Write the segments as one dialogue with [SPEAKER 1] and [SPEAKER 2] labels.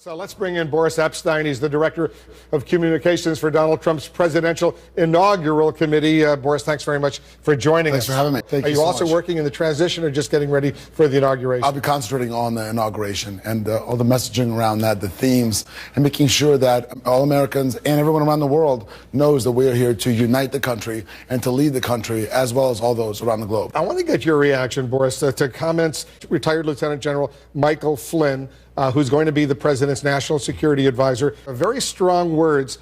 [SPEAKER 1] So let's bring in Boris Epstein. He's the director of communications for Donald Trump's presidential inaugural committee. Boris, thanks very much for joining us.
[SPEAKER 2] Thanks for having me. Thank you.
[SPEAKER 1] Are you also working in the transition or just getting ready for the inauguration?
[SPEAKER 2] I'll be concentrating on the inauguration and all the messaging around that, the themes, and making sure that all Americans and everyone around the world knows that we're here to unite the country and to lead the country, as well as all those around the globe.
[SPEAKER 1] I want to get your reaction, Boris, to comments retired Lieutenant General Michael Flynn, who's going to be the president's national security advisor. Very strong words.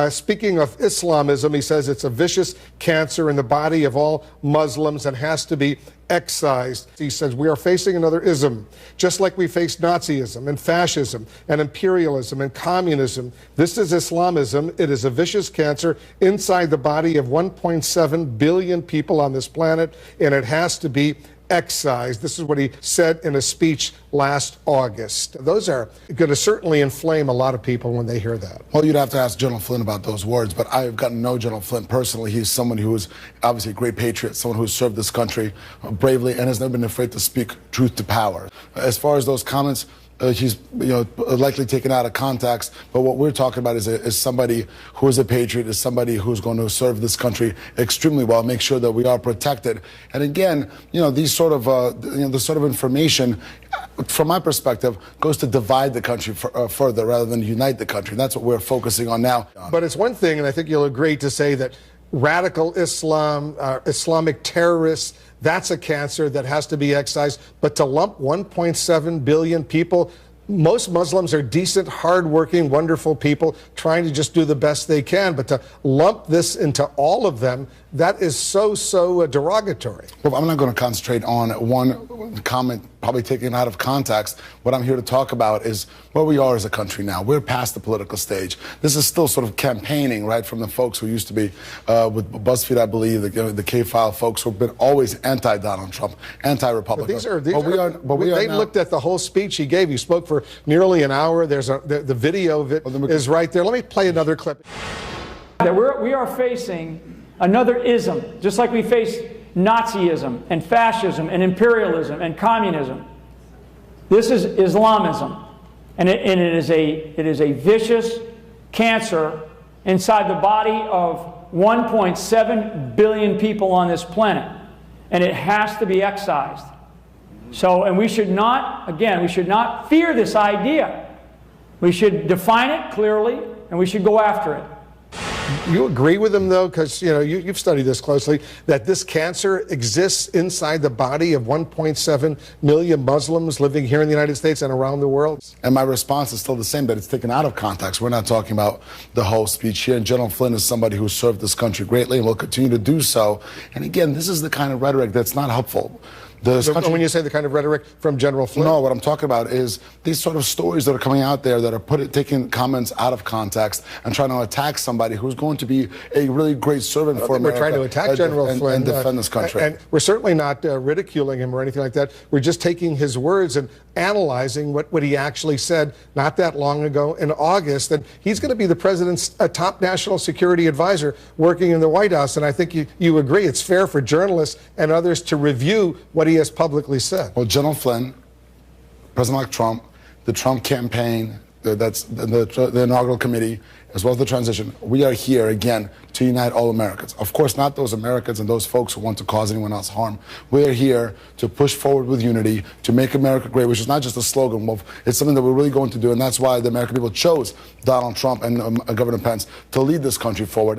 [SPEAKER 1] Speaking of Islamism, he says it's a vicious cancer in the body of all Muslims and has to be excised. He says we are facing another ism, just like we faced Nazism and fascism and imperialism and communism. This is Islamism. It is a vicious cancer inside the body of 1.7 billion people on this planet, and it has to be excised. This is what he said in a speech last August. Those are going to certainly inflame a lot of people when they hear that.
[SPEAKER 2] Well, you'd have to ask General Flynn about those words, but I've gotten to know General Flynn personally. He's someone who is obviously a great patriot, someone who has served this country bravely and has never been afraid to speak truth to power. As far as those comments, he's likely taken out of context, but what we're talking about is somebody who is a patriot, is somebody who's going to serve this country extremely well, make sure that we are protected. And again, these sort of this sort of information, from my perspective, goes to divide the country further rather than unite the country. And that's what we're focusing on now.
[SPEAKER 1] But it's one thing, and I think you'll agree, to say that radical Islam, Islamic terrorists, that's a cancer that has to be excised. But to lump 1.7 billion people, most Muslims are decent, hardworking, wonderful people trying to just do the best they can. But to lump this into all of them, that is so derogatory.
[SPEAKER 2] Well, I'm not going to concentrate on one comment, probably taken out of context. What I'm here to talk about is where we are as a country now. We're past the political stage. This is still sort of campaigning, right, from the folks who used to be with BuzzFeed, I believe, the K-File folks who've been always anti-Donald Trump, anti-Republican.
[SPEAKER 1] They looked at the whole speech he gave. He spoke for nearly an hour. There's the video of it is right there. Let me play another clip.
[SPEAKER 3] We are facing another ism, just like we face Nazism and fascism and imperialism and communism. This is Islamism, and it is a vicious cancer inside the body of 1.7 billion people on this planet, and it has to be excised. So, and we should not, again, we should not fear this idea. We should define it clearly, and we should go after it.
[SPEAKER 1] You agree with him, though, because you've studied this closely, that this cancer exists inside the body of 1.7 million Muslims living here in the United States and around the world?
[SPEAKER 2] And my response is still the same, that it's taken out of context. We're not talking about the whole speech here. And General Flynn is somebody who served this country greatly and will continue to do so. And again, this is the kind of rhetoric that's not helpful.
[SPEAKER 1] When you say the kind of rhetoric from General Flynn?
[SPEAKER 2] No, what I'm talking about is these sort of stories that are coming out there that are taking comments out of context and trying to attack somebody who's going to be a really great servant for America.
[SPEAKER 1] We're trying to attack General Flynn
[SPEAKER 2] and defend this country.
[SPEAKER 1] And we're certainly not ridiculing him or anything like that. We're just taking his words and analyzing what he actually said not that long ago in August. And he's going to be the president's top national security advisor working in the White House. And I think you agree it's fair for journalists and others to review what he has publicly said.
[SPEAKER 2] Well, General Flynn, President-elect Trump, the Trump campaign, that's the inaugural committee, as well as the transition, we are here again to unite all Americans. Of course, not those Americans and those folks who want to cause anyone else harm. We are here to push forward with unity, to make America great, which is not just a slogan, it's something that we're really going to do, and that's why the American people chose Donald Trump and Governor Pence to lead this country forward.